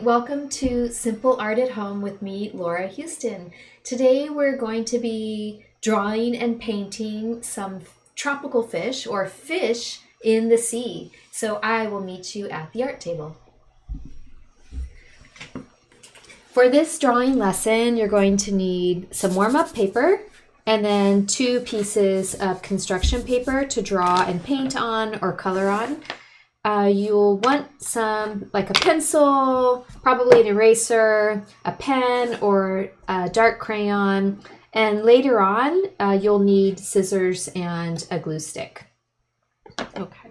welcome to Simple Art at Home with me, Laura Houston. Today we're going to be drawing and painting some tropical fish or fish in the sea. So I will meet you at the art table. For this drawing lesson, you're going to need some warm-up paper and then 2 pieces of construction paper to draw and paint on or color on. You'll want some, like a pencil, probably an eraser, a pen, or a dark crayon. And later on, you'll need scissors and a glue stick. Okay.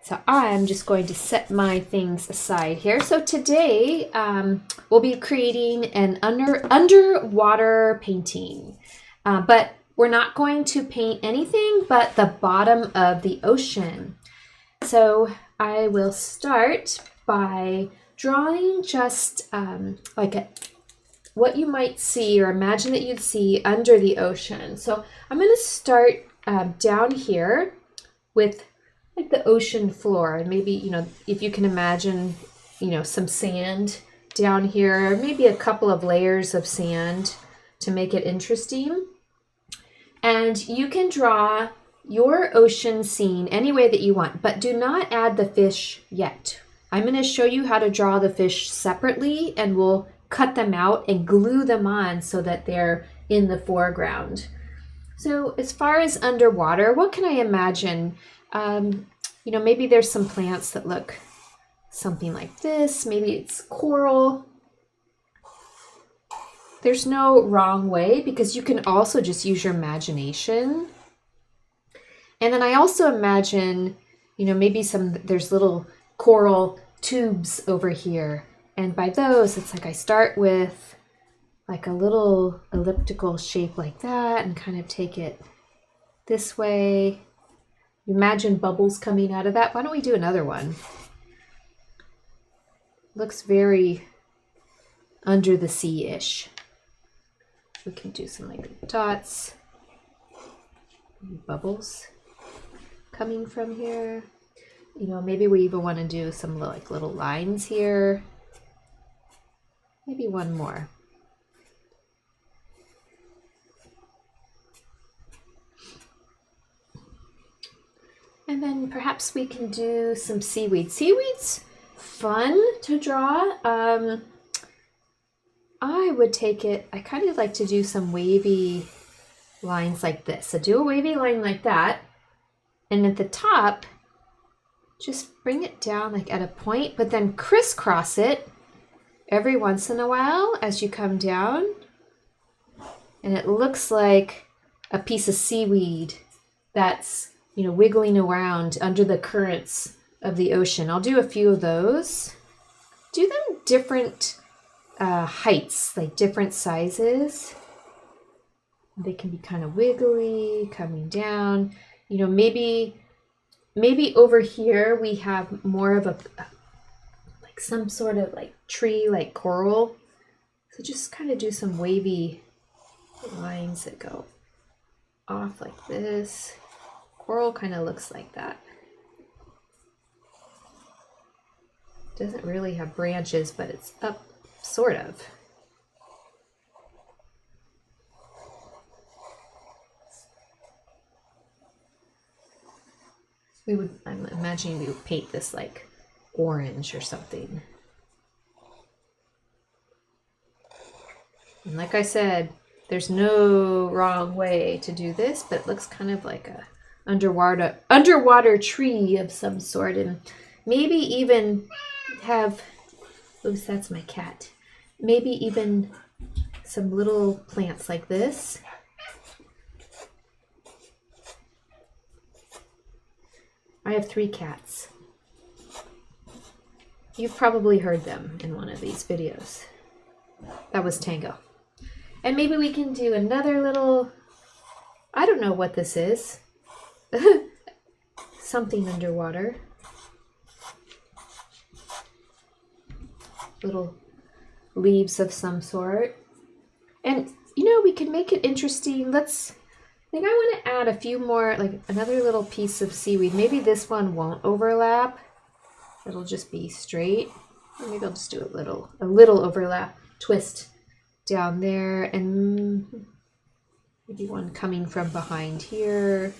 So I'm just going to set my things aside here. So today, we'll be creating an underwater painting. But we're not going to paint anything but the bottom of the ocean. So I will start by drawing just what you might see or imagine that you'd see under the ocean. So I'm going to start down here with like the ocean floor, and maybe, if you can imagine, some sand down here, maybe a couple of layers of sand to make it interesting. And you can draw your ocean scene any way that you want, but do not add the fish yet. I'm going to show you how to draw the fish separately, and we'll cut them out and glue them on so that they're in the foreground. So as far as underwater, what can I imagine? Maybe there's some plants that look something like this. Maybe it's coral. There's no wrong way because you can also just use your imagination. And then I also imagine, maybe there's little coral tubes over here. And by those, it's like I start with like a little elliptical shape like that and kind of take it this way. Imagine bubbles coming out of that. Why don't we do another one? Looks very under the sea-ish. We can do some like dots, bubbles coming from here. Maybe we even want to do some like little lines here. Maybe one more. And then perhaps we can do some seaweed. Seaweed's fun to draw. I would take it, I kind of like to do some wavy lines like this. So do a wavy line like that. And at the top, just bring it down like at a point, but then crisscross it every once in a while as you come down. And it looks like a piece of seaweed that's, wiggling around under the currents of the ocean. I'll do a few of those. Do them different heights, like different sizes. They can be kind of wiggly, coming down. Maybe over here we have more of like some sort of like tree, like coral. So just kind of do some wavy lines that go off like this. Coral kind of looks like that. Doesn't really have branches, but it's up, sort of. I'm imagining we would paint this like orange or something. And like I said, there's no wrong way to do this, but it looks kind of like a underwater tree of some sort, and maybe even have, oops, that's my cat. Maybe even some little plants like this. I have 3 cats. You've probably heard them in one of these videos. That was Tango. And maybe we can do another little, I don't know what this is. Something underwater. Little leaves of some sort. And, we can make it interesting. I think I want to add a few more, like another little piece of seaweed. Maybe this one won't overlap. It'll just be straight. Maybe I'll just do a little overlap twist down there, and maybe one coming from behind here.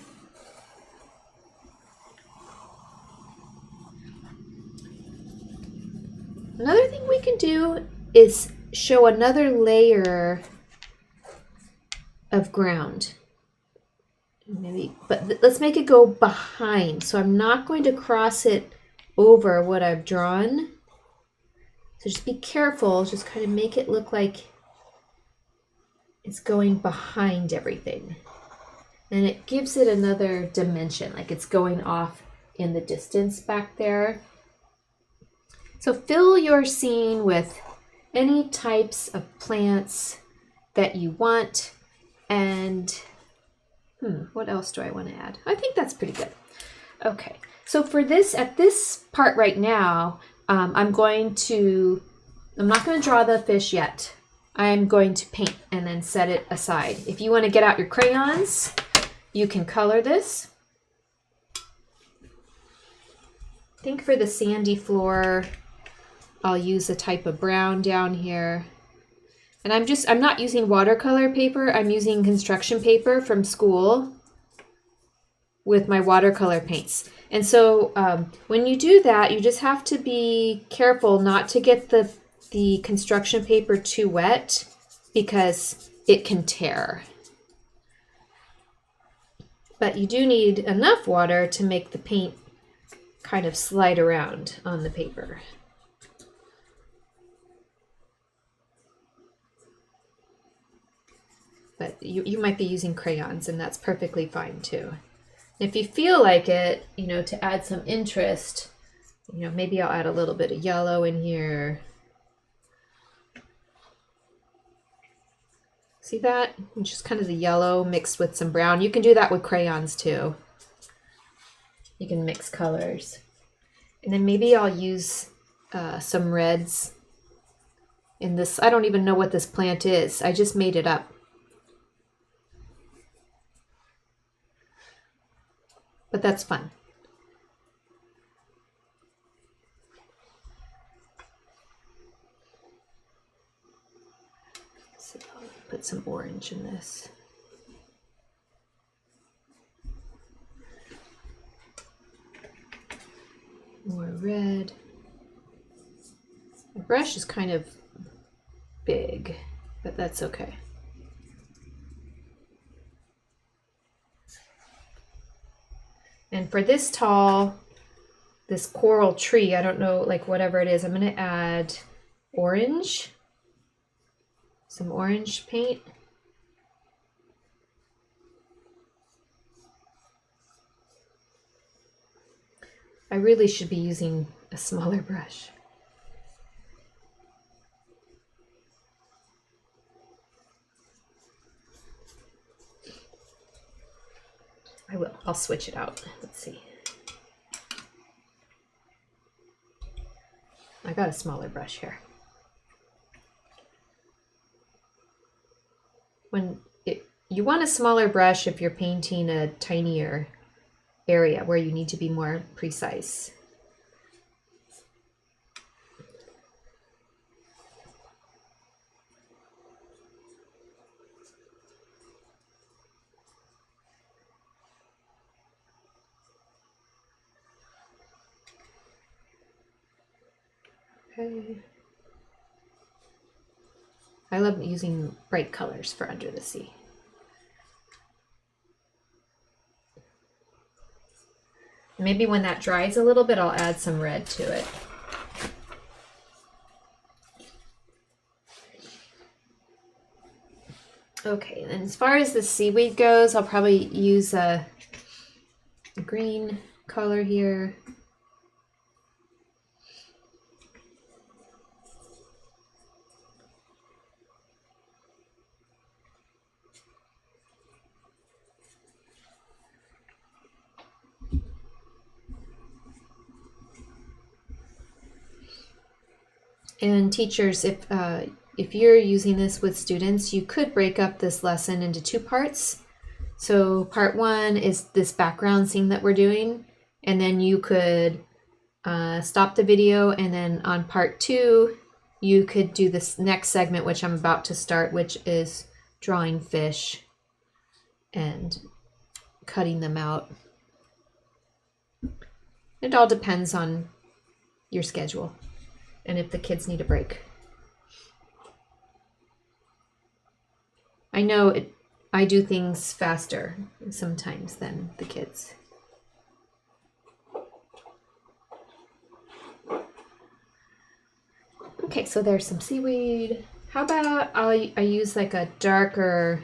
Another thing we can do is show another layer of ground. Maybe, but let's make it go behind. So I'm not going to cross it over what I've drawn. So just be careful, just kind of make it look like it's going behind everything. And it gives it another dimension, like it's going off in the distance back there. So fill your scene with any types of plants that you want. And what else do I want to add? I think that's pretty good. Okay, so for this, at this part right now, I'm not going to draw the fish yet. I'm going to paint and then set it aside. If you want to get out your crayons, you can color this. I think for the sandy floor, I'll use a type of brown down here. And I'm not using watercolor paper, I'm using construction paper from school with my watercolor paints. And so when you do that, you just have to be careful not to get the construction paper too wet because it can tear. But you do need enough water to make the paint kind of slide around on the paper. But you might be using crayons, and that's perfectly fine too. If you feel like it, to add some interest, maybe I'll add a little bit of yellow in here. See that? Just kind of the yellow mixed with some brown. You can do that with crayons too. You can mix colors. And then maybe I'll use some reds in this. I don't even know what this plant is. I just made it up. But that's fun. So I'll put some orange in this. More red. My brush is kind of big, but that's okay. And for this this coral tree, I don't know, like whatever it is, I'm going to add orange, some orange paint. I really should be using a smaller brush. I will. I'll switch it out. Let's see. I got a smaller brush here. You want a smaller brush if you're painting a tinier area where you need to be more precise. Okay. I love using bright colors for Under the Sea. Maybe when that dries a little bit, I'll add some red to it. Okay, and as far as the seaweed goes, I'll probably use a green color here. And teachers, if you're using this with students, you could break up this lesson into 2 parts. So part 1 is this background scene that we're doing, and then you could stop the video, and then on part 2, you could do this next segment, which I'm about to start, which is drawing fish and cutting them out. It all depends on your schedule and if the kids need a break. I know I do things faster sometimes than the kids. Okay, so there's some seaweed. How about I use like a darker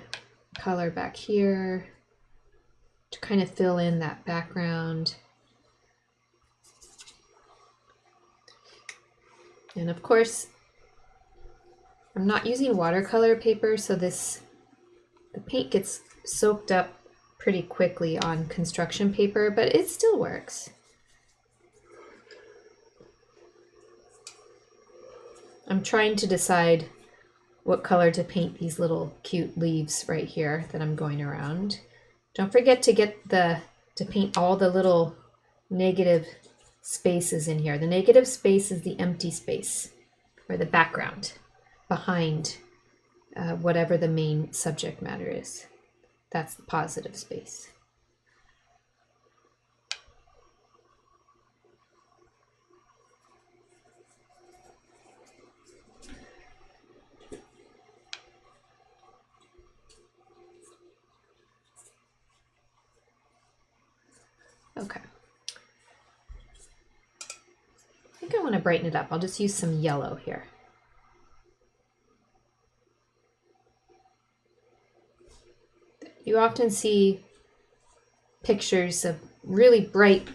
color back here to kind of fill in that background. And of course, I'm not using watercolor paper, so the paint gets soaked up pretty quickly on construction paper, but it still works. I'm trying to decide what color to paint these little cute leaves right here that I'm going around. Don't forget to paint all the little negative spaces in here. The negative space is the empty space, or the background behind whatever the main subject matter is. That's the positive space. Okay. I think I want to brighten it up. I'll just use some yellow here. You often see pictures of really bright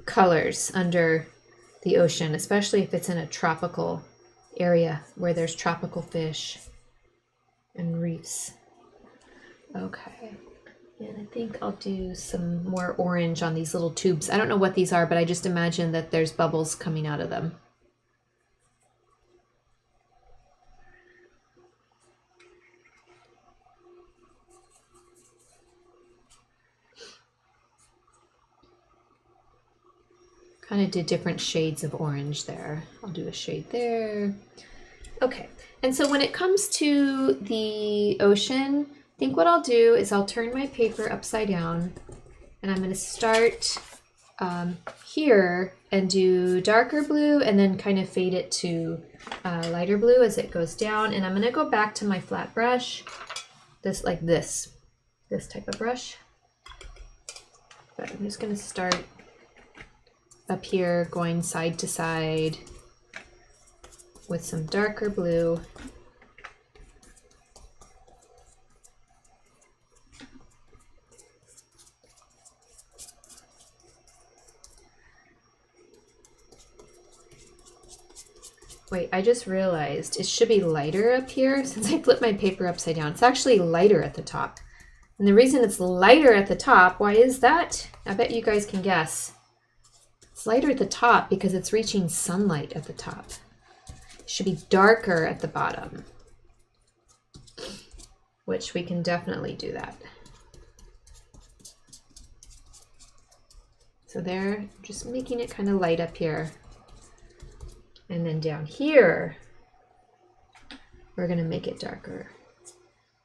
colors under the ocean, especially if it's in a tropical area where there's tropical fish and reefs. Okay. And I think I'll do some more orange on these little tubes. I don't know what these are, but I just imagine that there's bubbles coming out of them. Kind of did different shades of orange there. I'll do a shade there. Okay, and so when it comes to the ocean, I think what I'll do is I'll turn my paper upside down, and I'm going to start here and do darker blue and then kind of fade it to lighter blue as it goes down. And I'm going to go back to my flat brush, this type of brush. But I'm just going to start up here going side to side with some darker blue. Wait, I just realized it should be lighter up here since I flipped my paper upside down. It's actually lighter at the top. And the reason it's lighter at the top, why is that? I bet you guys can guess. It's lighter at the top because it's reaching sunlight at the top. It should be darker at the bottom, which we can definitely do that. So there, just making it kind of light up here. And then down here, we're going to make it darker.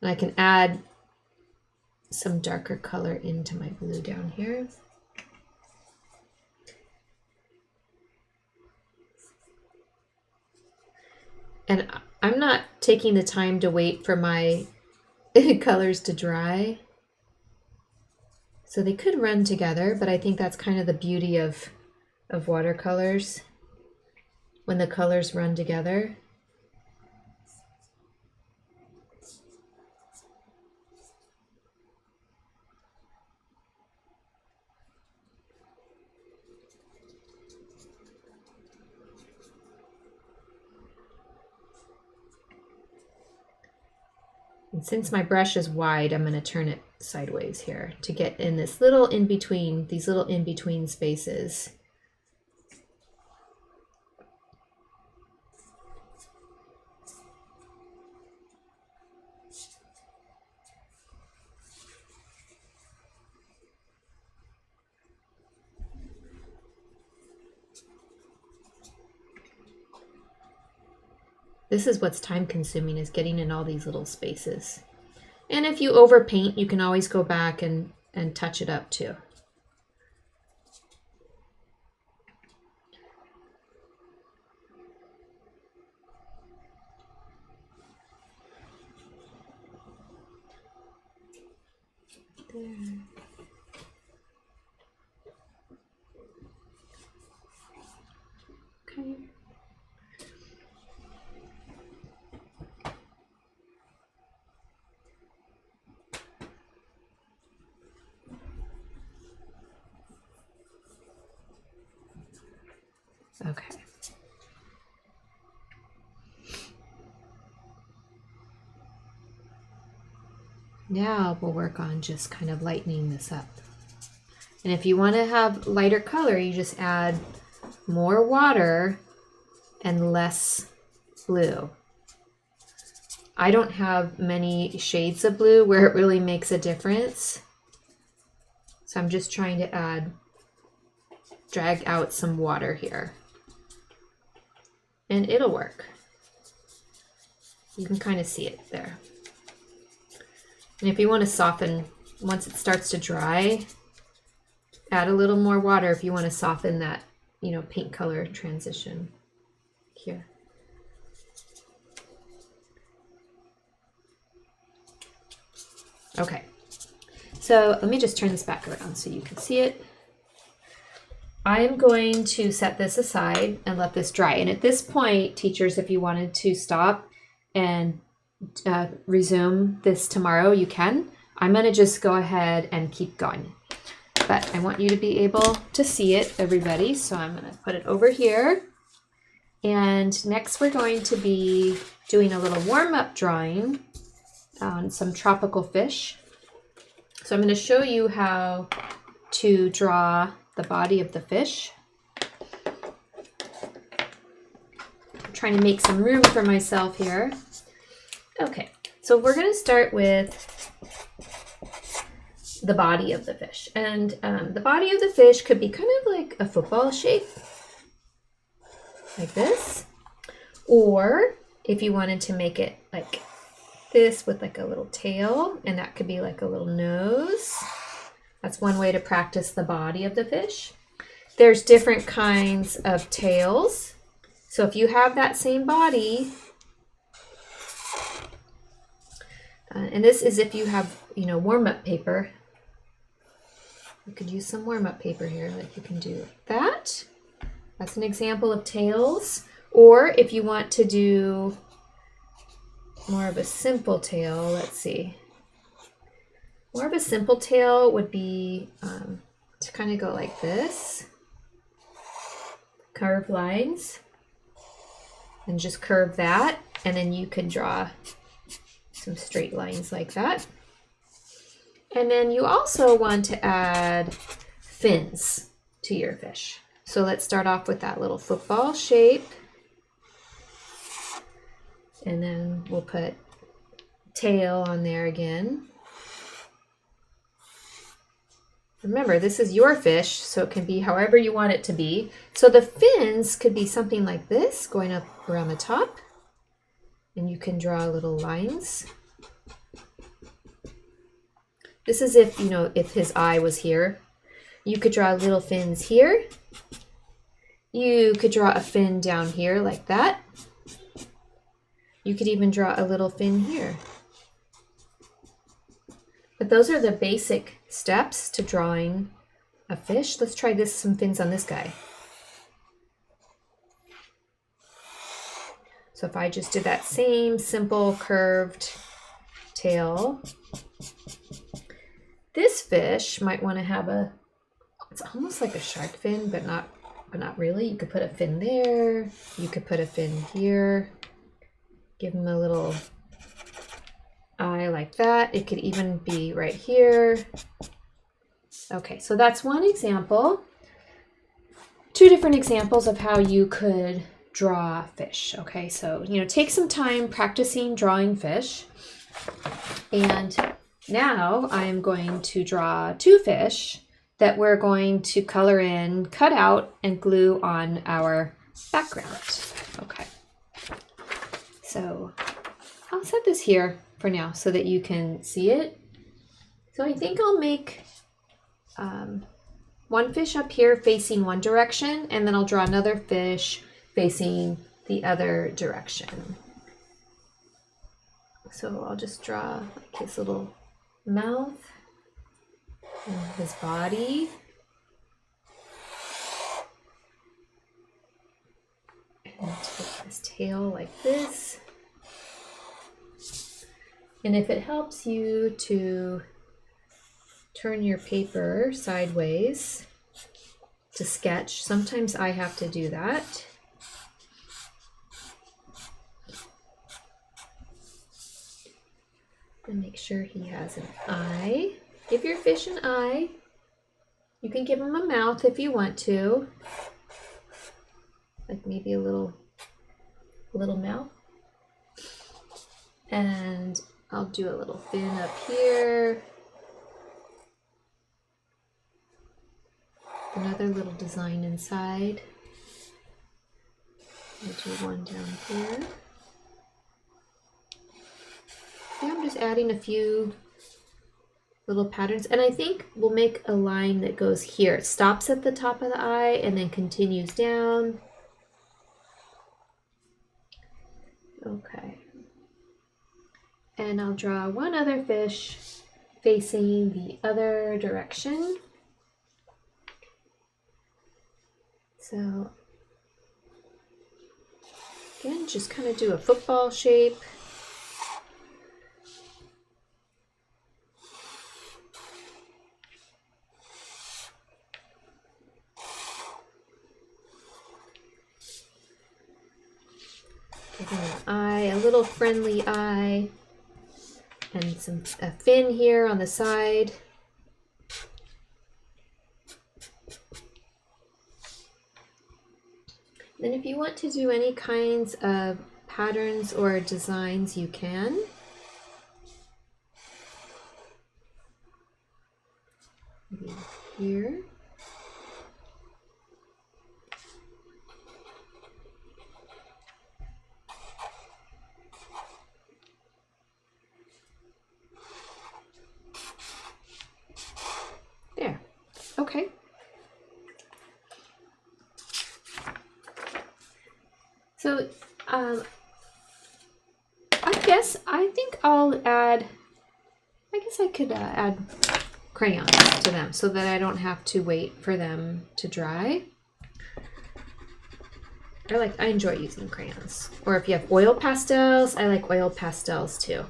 And I can add some darker color into my blue down here. And I'm not taking the time to wait for my colors to dry. So they could run together, but I think that's kind of the beauty of watercolors, when the colors run together. And since my brush is wide, I'm going to turn it sideways here to get in this little in-between, these little in-between spaces. This is what's time consuming, is getting in all these little spaces. And if you overpaint, you can always go back and touch it up too. There. Okay. Okay. Now we'll work on just kind of lightening this up. And if you want to have lighter color, you just add more water and less blue. I don't have many shades of blue where it really makes a difference. So I'm just trying to drag out some water here. And it'll work. You can kind of see it there. And if you want to soften, once it starts to dry, add a little more water if you want to soften that, you know, paint color transition here. Okay, so let me just turn this back around so you can see it. I am going to set this aside and let this dry. And at this point, teachers, if you wanted to stop and resume this tomorrow, you can. I'm going to just go ahead and keep going. But I want you to be able to see it, everybody. So I'm going to put it over here. And next we're going to be doing a little warm-up drawing on some tropical fish. So I'm going to show you how to draw the body of the fish. I'm trying to make some room for myself here. Okay, so we're going to start with the body of the fish. And the body of the fish could be kind of like a football shape, like this. Or if you wanted to make it like this with like a little tail, and that could be like a little nose. That's one way to practice the body of the fish. There's different kinds of tails. So if you have that same body, and this is if you have, you know, warm-up paper. You could use some warm-up paper here, like you can do like that. That's an example of tails. Or if you want to do more of a simple tail, let's see. More of a simple tail would be to kind of go like this. Curved lines. And just curve that. And then you could draw some straight lines like that. And then you also want to add fins to your fish. So let's start off with that little football shape. And then we'll put tail on there again. Remember, this is your fish, so it can be however you want it to be. So the fins could be something like this, going up around the top. And you can draw little lines. This is if, you know, if his eye was here. You could draw little fins here. You could draw a fin down here like that. You could even draw a little fin here. But those are the basic steps to drawing a fish. Let's try this, some fins on this guy. So if I just did that same simple curved tail, this fish might want to have a, it's almost like a shark fin, but not really. You could put a fin there. You could put a fin here. Give him a little eye like that. It could even be right here. Okay, so that's one example. Two different examples of how you could draw fish. Okay, so, you know, take some time practicing drawing fish. And now I'm going to draw two fish that we're going to color in, cut out, and glue on our background. Okay. I'll set this here for now so that you can see it. So I think I'll make one fish up here facing one direction, and then I'll draw another fish facing the other direction. So I'll just draw like his little mouth and his body. And take his tail like this. And if it helps you to turn your paper sideways to sketch, sometimes I have to do that. And make sure he has an eye. Give your fish an eye. You can give him a mouth if you want to. Like maybe a little mouth. And I'll do a little fin up here. Another little design inside. I'll do one down here. Yeah, I'm just adding a few little patterns, and I think we'll make a line that goes here. It stops at the top of the eye and then continues down. Okay. And I'll draw one other fish facing the other direction. So again, just kind of do a football shape. Giving an eye, a little friendly eye, and a fin here on the side. Then if you want to do any kinds of patterns or designs, you can. Maybe here. There. Okay. So I think I'll add, I guess I could add crayons to them so that I don't have to wait for them to dry. I enjoy using crayons. Or if you have oil pastels, I like oil pastels too.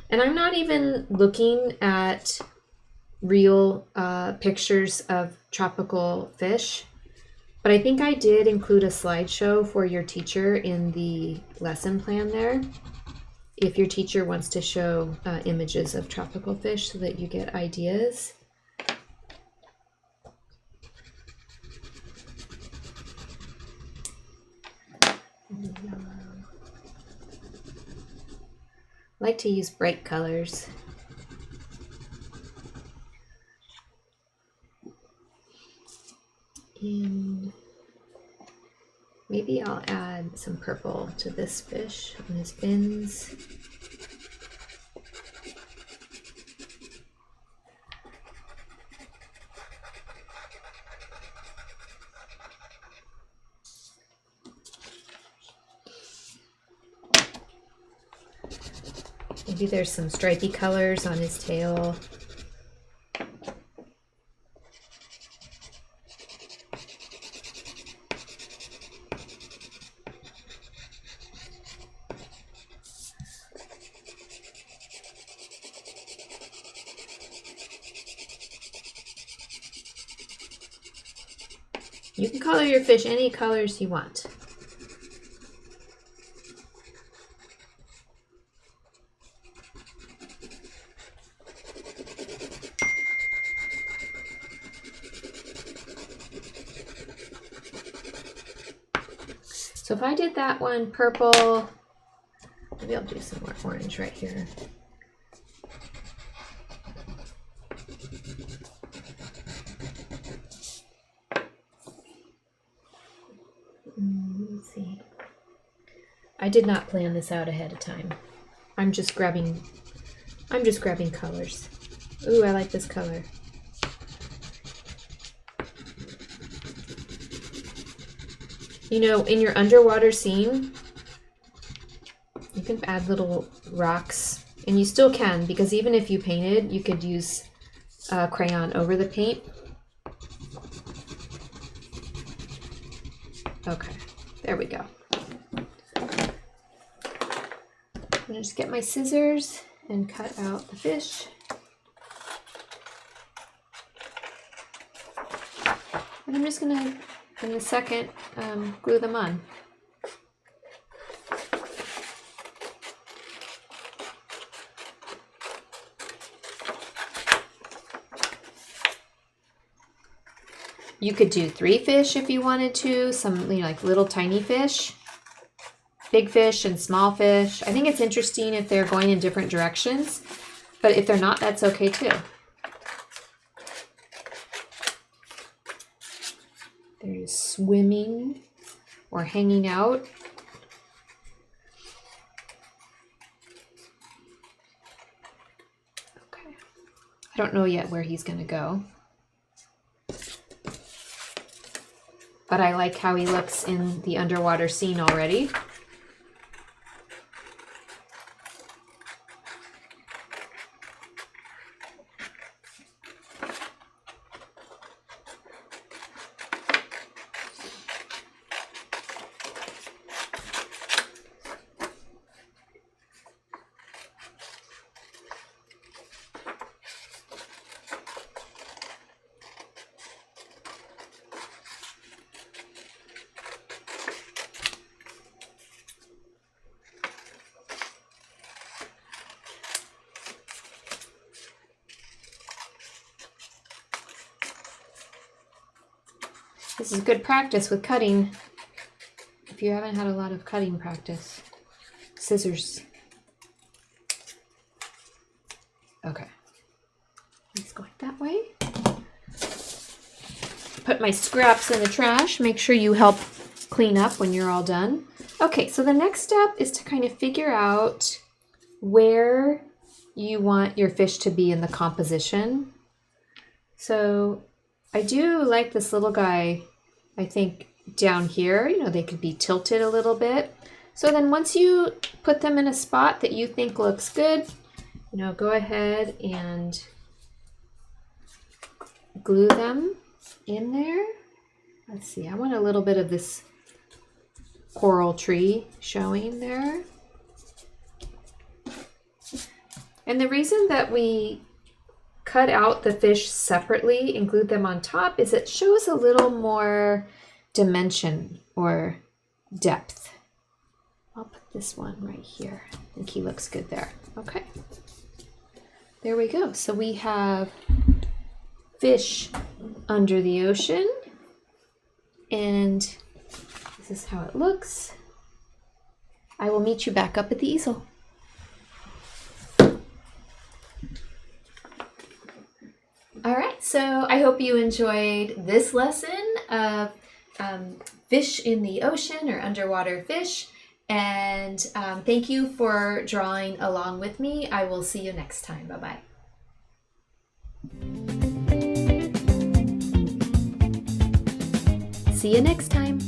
And I'm not even looking at real pictures of tropical fish. But I think I did include a slideshow for your teacher in the lesson plan there, if your teacher wants to show images of tropical fish so that you get ideas. I like to use bright colors. And maybe I'll add some purple to this fish on his fins. Maybe there's some stripy colors on his tail. You can color your fish any colors you want. So if I did that one purple, maybe I'll do some more orange right here. Let's see. I did not plan this out ahead of time. I'm just grabbing colors. Ooh, I like this color. You know, in your underwater scene, you can add little rocks, and you still can, because even if you painted, you could use crayon over the paint. Okay, there we go. I'm gonna just get my scissors and cut out the fish. And I'm just gonna, in a second, glue them on. You could do 3 fish if you wanted to, some, you know, like little tiny fish, big fish and small fish. I think it's interesting if they're going in different directions, but if they're not, that's okay too. They're just swimming or hanging out. Okay. I don't know yet where he's gonna go, but I like how he looks in the underwater scene already. This is good practice with cutting. If you haven't had a lot of cutting practice. Scissors. Okay. Let's go that way. Put my scraps in the trash. Make sure you help clean up when you're all done. Okay, so the next step is to kind of figure out where you want your fish to be in the composition. So I do like this little guy, I think, down here. You know, they could be tilted a little bit. So then once you put them in a spot that you think looks good, you know, go ahead and glue them in there. Let's see, I want a little bit of this coral tree showing there. And the reason that we cut out the fish separately and glued them on top is it shows a little more dimension or depth. I'll put this one right here. I think he looks good there. Okay. There we go. So we have fish under the ocean, and this is how it looks. I will meet you back up at the easel. All right, so I hope you enjoyed this lesson of fish in the ocean or underwater fish. And thank you for drawing along with me. I will see you next time. Bye-bye. See you next time.